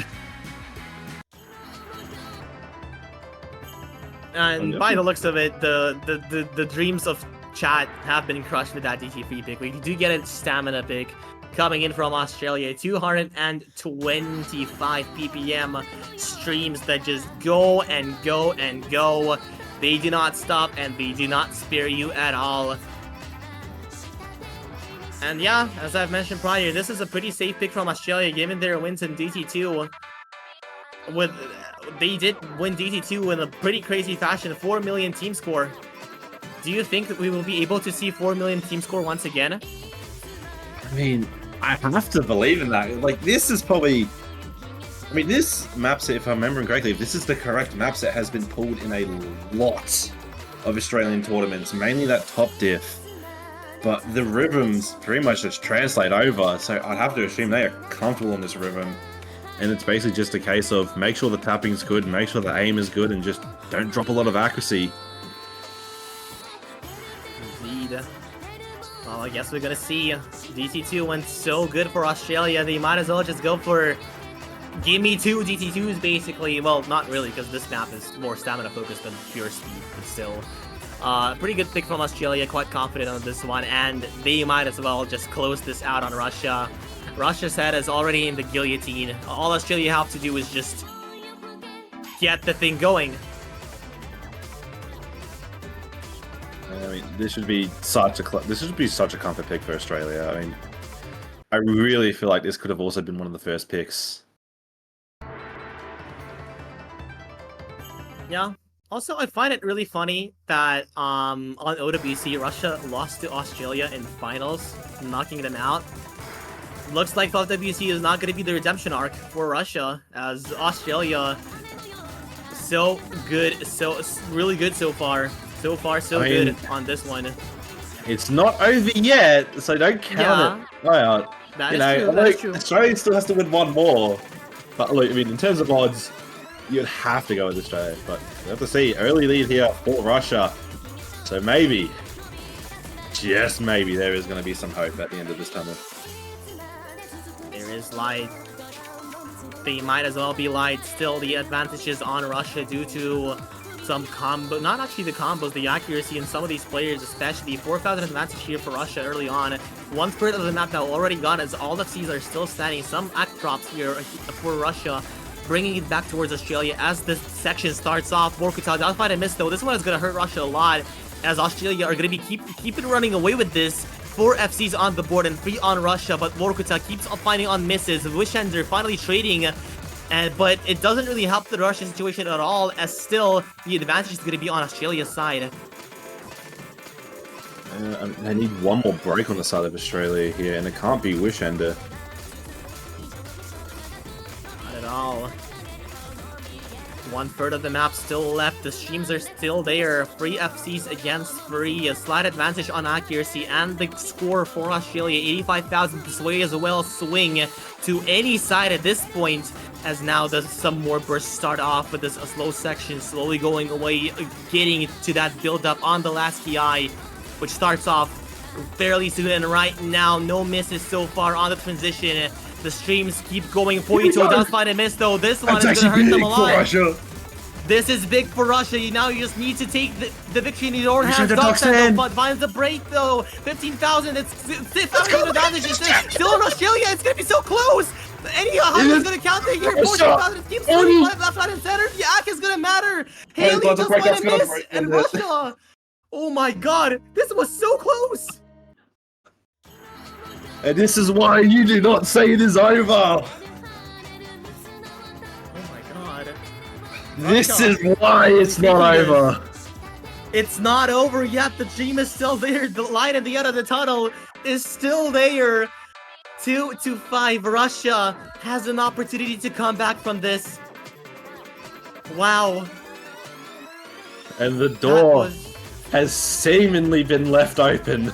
And by the looks of it, the dreams of chat have been crushed with that DTP pick. We do get a stamina pick coming in from Australia. 225 ppm streams that just go and go and go. They do not stop and they do not spare you at all. And yeah, as I've mentioned prior, this is a pretty safe pick from Australia given their wins in DT2. They did win DT2 in a pretty crazy fashion, 4 million team score. Do you think that we will be able to see 4 million team score once again? I mean, I have to believe in that. Like, this is probably... I mean, this map set, if I'm remembering correctly, if this is the correct map set, has been pulled in a lot of Australian tournaments, mainly that top diff. But the rhythms pretty much just translate over, so I'd have to assume they are comfortable in this rhythm. And it's basically just a case of make sure the tapping's good, make sure the aim is good, and just don't drop a lot of accuracy. Indeed. Well, I guess we're gonna see. DT2 went so good for Australia, they might as well just go for give me 2 DT2s basically. Well, not really, because this map is more stamina focused than pure speed, but still. Pretty good pick from Australia, quite confident on this one, and they might as well just close this out on Russia. Russia's head is already in the guillotine. All Australia have to do is just get the thing going. I mean, this should be such a comfort pick for Australia. I mean, I really feel like this could have also been one of the first picks. Yeah. Also, I find it really funny that on OWC, Russia lost to Australia in finals, knocking them out. Looks like WC is not going to be the redemption arc for Russia, as Australia so good, really good so far. So far, so good on this one. It's not over yet, so don't count it out. That is true. Australia still has to win one more. But look, I mean, in terms of odds, you'd have to go with Australia. But you have to see, early lead here for Russia. So maybe, just maybe, there is going to be some hope at the end of this tunnel. There is light. They might as well be light. Still, the advantages on Russia due to some combo, not actually the combos, the accuracy in some of these players, especially 4,000 advantage here for Russia early on. 1/3 of the map now already gone, as all the Cs are still standing. Some act drops here for Russia, bringing it back towards Australia as this section starts off. Vorkuta does find a miss though. This one is going to hurt Russia a lot, as Australia are going to be keeping running away with this. 4 FCs on the board and 3 on Russia, but Vorkuta keeps finding on misses. Wishender finally trading, but it doesn't really help the Russian situation at all, as still the advantage is going to be on Australia's side. They need one more break on the side of Australia here, and it can't be Wishender. Not at all. 1/3 of the map still left. The streams are still there. 3 FCs against 3. A slight advantage on accuracy, and the score for Australia, 85,000. This way as well swing to any side at this point, as now some more bursts start off with this slow section slowly going away, getting to that build up on the last PI, which starts off fairly soon. And right now, no misses so far on the transition. The streams keep going. Poito does find a miss though. This one is going to hurt them a lot. This is big for Russia. Now you just need to take the victory in your own hands. But finds the break though. 15,000. It's 6,000 advantage. Still in Australia. It's gonna be so close. Any Hunter is gonna counter here. 14,000 keeps going left, right, and center. Yak is gonna matter. Haley just went and missed. And Russia. Oh my god. This was so close. And this is why you do not say it is over. Oh my god. This is why it's not over. It's not over yet. The dream is still there. The light at the end of the tunnel is still there. 2-5. Russia has an opportunity to come back from this. Wow. And the door has seemingly been left open.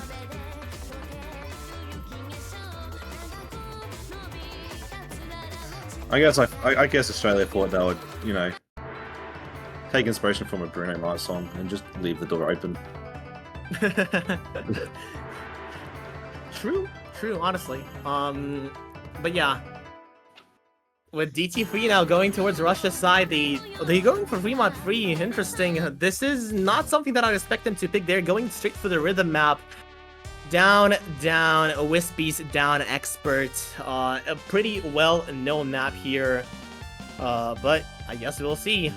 I guess Australia thought they would, you know, take inspiration from a Bruno Mars song and just leave the door open. True, honestly. But yeah. With DT3 now going towards Russia's side, they're going for Fremont 3. Interesting. This is not something that I'd expect them to pick. They're going straight for the rhythm map. Down, Wispy's down, Expert. A pretty well-known map here. But I guess we'll see.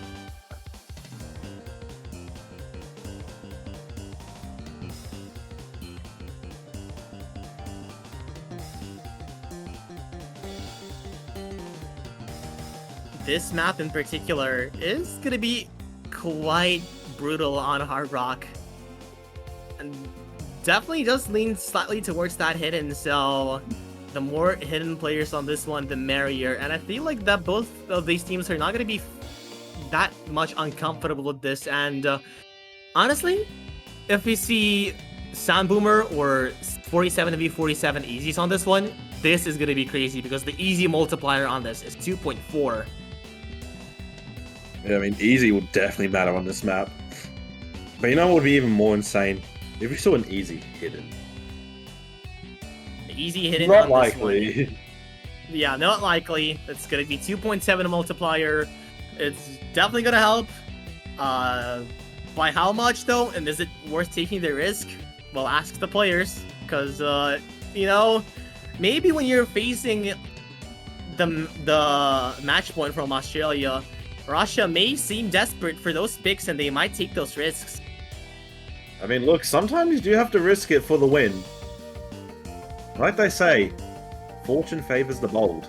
This map in particular is going to be quite brutal on Hard Rock. And definitely does lean slightly towards that hidden, so the more hidden players on this one, the merrier. And I feel like that both of these teams are not going to be that much uncomfortable with this. And honestly, if we see Soundboomer or 47v47 easies on this one, this is going to be crazy because the easy multiplier on this is 2.4. Yeah, I mean, easy will definitely matter on this map. But you know what would be even more insane? If we saw an easy hidden. Easy hidden. Not likely. Yeah, not likely. It's gonna be 2.7 multiplier. It's definitely gonna help. By how much though? And is it worth taking the risk? Well, ask the players, because you know, maybe when you're facing the match point from Australia, Russia may seem desperate for those picks, and they might take those risks. I mean, look, sometimes you do have to risk it for the win. Like they say, fortune favors the bold.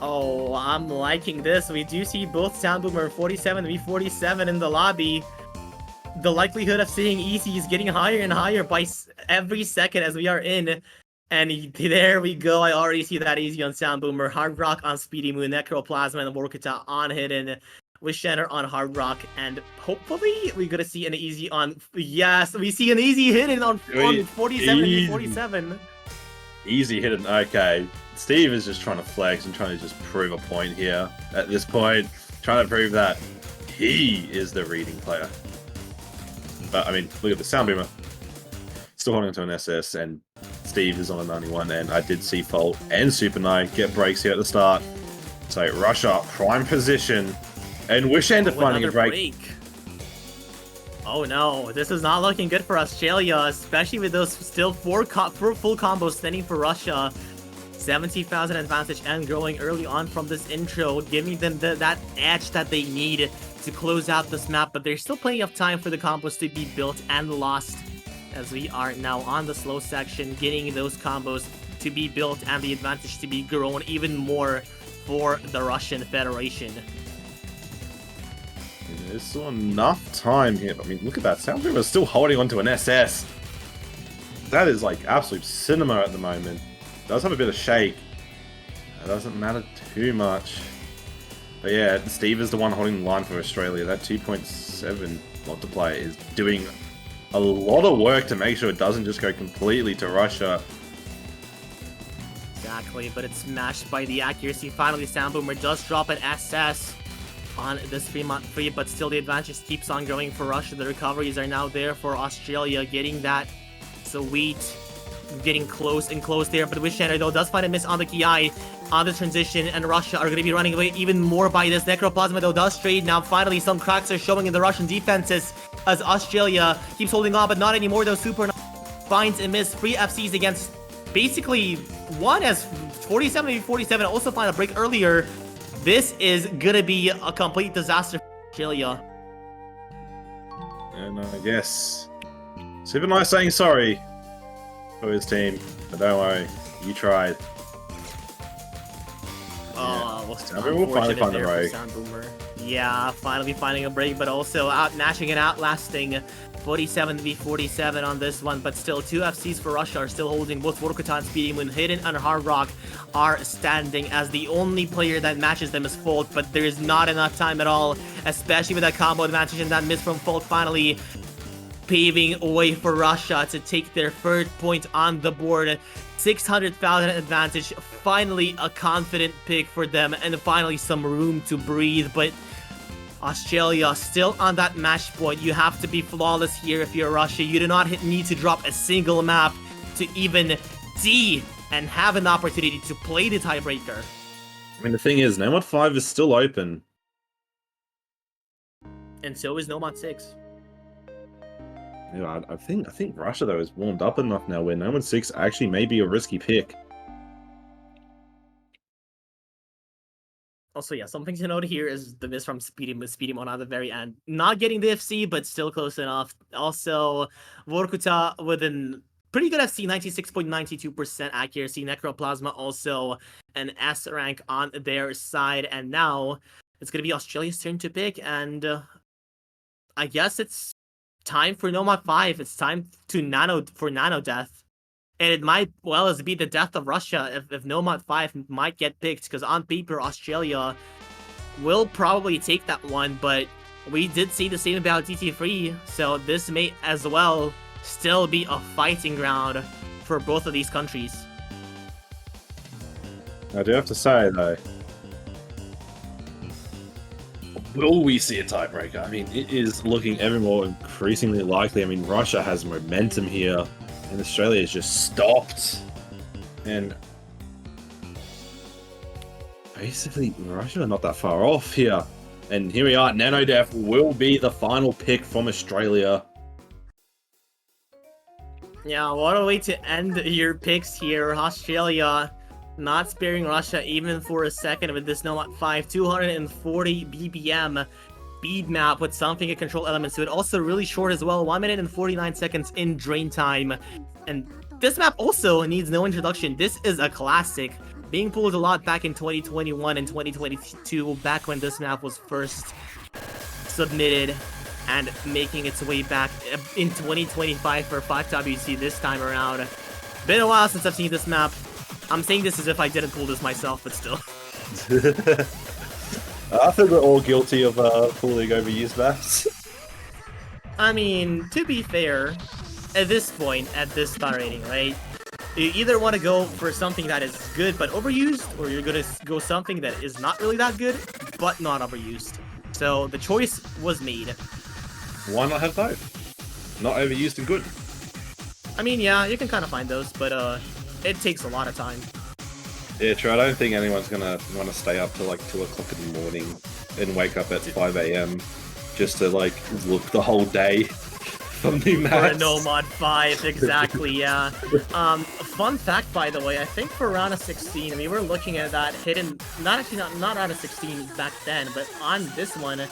Oh, I'm liking this. We do see both Soundboomer 47v47 in the lobby. The likelihood of seeing Easy is getting higher and higher by every second as we are in. And there we go. I already see that Easy on Soundboomer, Hard Rock on Speedy Moon, Necroplasma and Workita on Hidden, Wishender on Hard Rock, and hopefully we're gonna see an Easy on. Yes, we see an Easy Hidden on 47v47. Easy Hidden. Okay, Steve is just trying to flex and trying to just prove a point here. At this point, trying to prove that he is the reading player. But I mean, look at the Soundboomer. Still holding to an SS, and Steve is on a 91, and I did see Fault and Super Knight get breaks here at the start. So Russia, prime position, and Wishender finding a break. Oh no, this is not looking good for Australia, especially with those still four full combos standing for Russia. 70,000 advantage and growing early on from this intro, giving them that edge that they need to close out this map, but there's still plenty of time for the combos to be built and lost, as we are now on the slow section, getting those combos to be built and the advantage to be grown even more for the Russian Federation. There's still enough time here. I mean, look at that. Soundboomer is still holding onto an SS. That is like absolute cinema at the moment. Does have a bit of shake. That doesn't matter too much. But yeah, Steve is the one holding the line for Australia. That 2.7 multiplier is doing a lot of work to make sure it doesn't just go completely to Russia. Exactly, but it's smashed by the accuracy. Finally, Soundboomer does drop an SS on this Fremont free, but still the advantage keeps on growing for Russia. The recoveries are now there for Australia, getting that sweet, getting close and close there. But Wishender though does find a miss on the Ki. on the transition, and Russia are going to be running away even more by this. Necroplasma though does trade. Now finally some cracks are showing in the Russian defenses as Australia keeps holding on, but not anymore though. Super finds a miss. 3 FCs against basically one as 47-47. Also find a break earlier. This is going to be a complete disaster for Australia. And I guess Super Nice saying sorry for his team, but don't worry, you tried. Oh, we'll finally find a break. Yeah, finally finding a break, but also out gnashing and outlasting 47-47 on this one. But still, 2 FCs for Russia are still holding. Both Vorkuta and Speedy Moon, Hidden and Hard Rock are standing as the only player that matches them is Fault, but there is not enough time at all, especially with that combo advantage and that miss from Fault finally paving a way for Russia to take their 3rd point on the board. 600,000 advantage, finally a confident pick for them, and finally some room to breathe. But Australia still on that match point. You have to be flawless here if you're Russia. You do not need to drop a single map to even see and have an opportunity to play the tiebreaker. I mean, the thing is, Nomad 5 is still open. And so is Nomad 6. Yeah, I think Russia, though, is warmed up enough now where Nomad 6 actually may be a risky pick. Also, yeah, something to note here is the miss from Speedy Moon at the very end. Not getting the FC, but still close enough. Also, Vorkuta with a pretty good FC, 96.92% accuracy. Necroplasma also an S rank on their side. And now it's going to be Australia's turn to pick. And I guess it's time for Nomad 5. It's time to Nano Death. And it might well as be the death of Russia if Nomad 5 might get picked, because on paper Australia will probably take that one, but we did see the same about DT3, so this may as well still be a fighting ground for both of these countries. I do have to say, though, will we see a tiebreaker? I mean, it is looking ever more increasingly likely. I mean, Russia has momentum here, and Australia has just stopped. And basically, Russia are not that far off here. And here we are, NanoDef will be the final pick from Australia. Yeah, what a way to end your picks here. Australia not sparing Russia even for a second with this Nomad 5, 240 BPM speed map with some finger control elements to it. Also really short as well, 1 minute and 49 seconds in drain time. And this map also needs no introduction. This is a classic, being pulled a lot back in 2021 and 2022, back when this map was first submitted, and making its way back in 2025 for 5WC this time around. Been a while since I've seen this map. I'm saying this as if I didn't pull this myself, but still. I think we're all guilty of pulling overused maps. I mean, to be fair, at this point, at this star rating, right? You either want to go for something that is good but overused, or you're going to go something that is not really that good but not overused. So the choice was made. Why not have both? Not overused and good. I mean, yeah, you can kind of find those, but it takes a lot of time. Yeah, true. I don't think anyone's gonna want to stay up till like 2 o'clock in the morning and wake up at 5 AM just to like look the whole day from new maps. For a Nomad 5, exactly, yeah. Fun fact, by the way, I think for round of 16, we were looking at that hidden, not round of 16 back then, but on this one,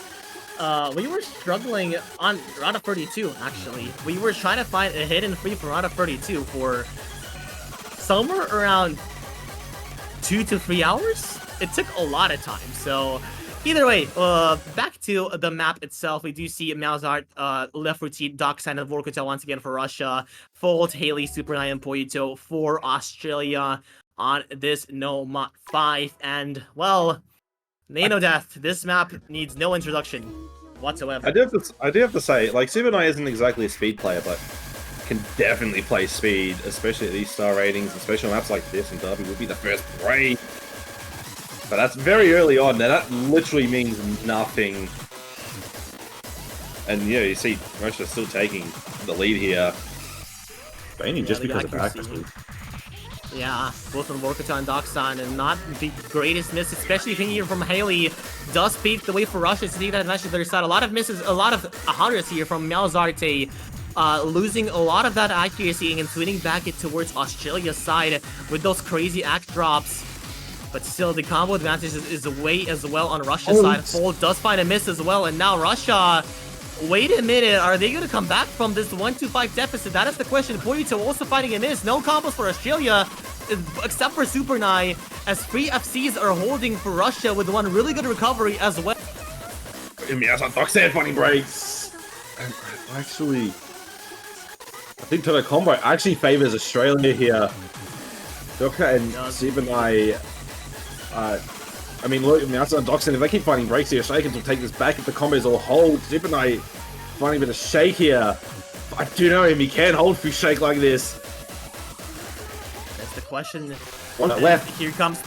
we were struggling on round of 32, actually. We were trying to find a hidden free for round of 32 for somewhere around 2 to 3 hours. It took a lot of time. So either way, back to the map itself, we do see Malzart, left routine, Dockside, and Vorkuta once again for Russia. Fold, Haley, Super 9, and Poyito for Australia on this Nomad 5. And, well, NanoDeath, this map needs no introduction whatsoever. I do have to say, like, Super 9 isn't exactly a speed player, but can definitely play speed, especially at these star ratings, especially on maps like this, and Derby would be the first break. But that's very early on, and that literally means nothing. And yeah, you see Russia still taking the lead here. Mainly just because of accuracy. Yeah, both on Workato and Doxan, and not the greatest miss, especially here from Haley, does pave the way for Russia to take that advantage of their side. A lot of misses, a lot of hundreds here from Malzarte, losing a lot of that accuracy and swinging back it towards Australia's side with those crazy axe drops. But still, the combo advantage is away as well on Russia's side. Fold does find a miss as well, and now Russia... Wait a minute, are they going to come back from this 1-5 deficit? That is the question. Boyuto also finding a miss. No combos for Australia, except for Super Nye, as 3 FCs are holding for Russia with one really good recovery as well. Doxan finding breaks. And actually, I think to the combo actually favors Australia here. Doxa and Super Nye, I mean, look, Meowser and Doxan, if they keep finding breaks here, Shakens will take this back if the combos all hold. Super Knight finding a bit of shake here. I do know him, he can hold through shake like this. That's the question. One left. Here comes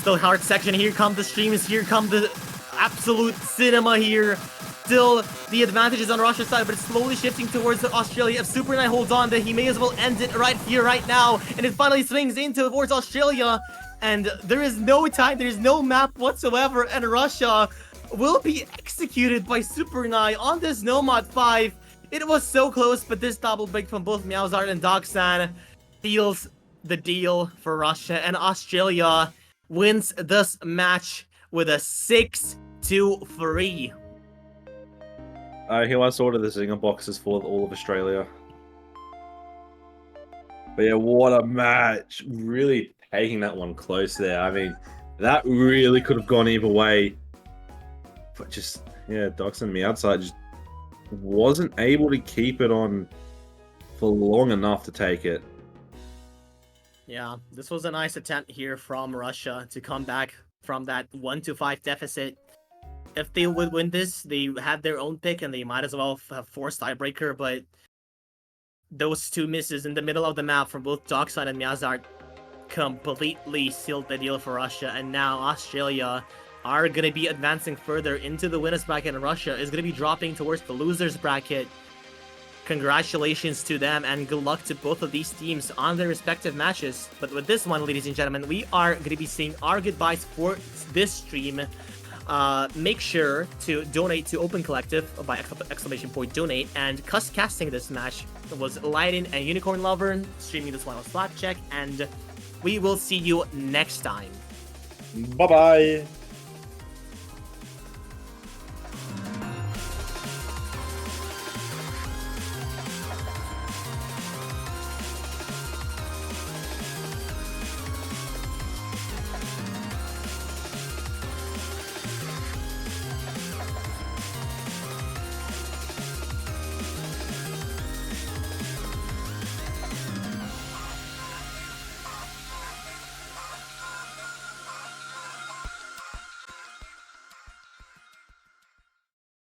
the hard section, here come the streams, here come the absolute cinema here. Still, the advantage is on Russia's side, but it's slowly shifting towards Australia. If Super Knight holds on, then he may as well end it right here, right now. And it finally swings in towards Australia. And there is no time, there is no map whatsoever, and Russia will be executed by Super Nye on this No Mod 5. It was so close, but this double break from both Meowzard and Doxan seals the deal for Russia, and Australia wins this match with a 6-3. He once ordered the Zinger boxes for all of Australia. But yeah, what a match. Really taking that one close there. I mean, that really could have gone either way. But just, yeah, Doxan on the outside just wasn't able to keep it on for long enough to take it. Yeah, this was a nice attempt here from Russia to come back from that 1-5 deficit. If they would win this, they had their own pick and they might as well have forced tiebreaker, but those two misses in the middle of the map from both Doxan and Meowzard completely sealed the deal for Russia, and now Australia are going to be advancing further into the winners bracket, and Russia is going to be dropping towards the losers bracket. Congratulations to them, and good luck to both of these teams on their respective matches. But with this one, ladies and gentlemen, we are going to be saying our goodbyes for this stream. Make sure to donate to Open Collective by !donate, and casting this match was Leiden and Unicorn Lover. Streaming this one was Slapcheck, and we will see you next time. Bye-bye.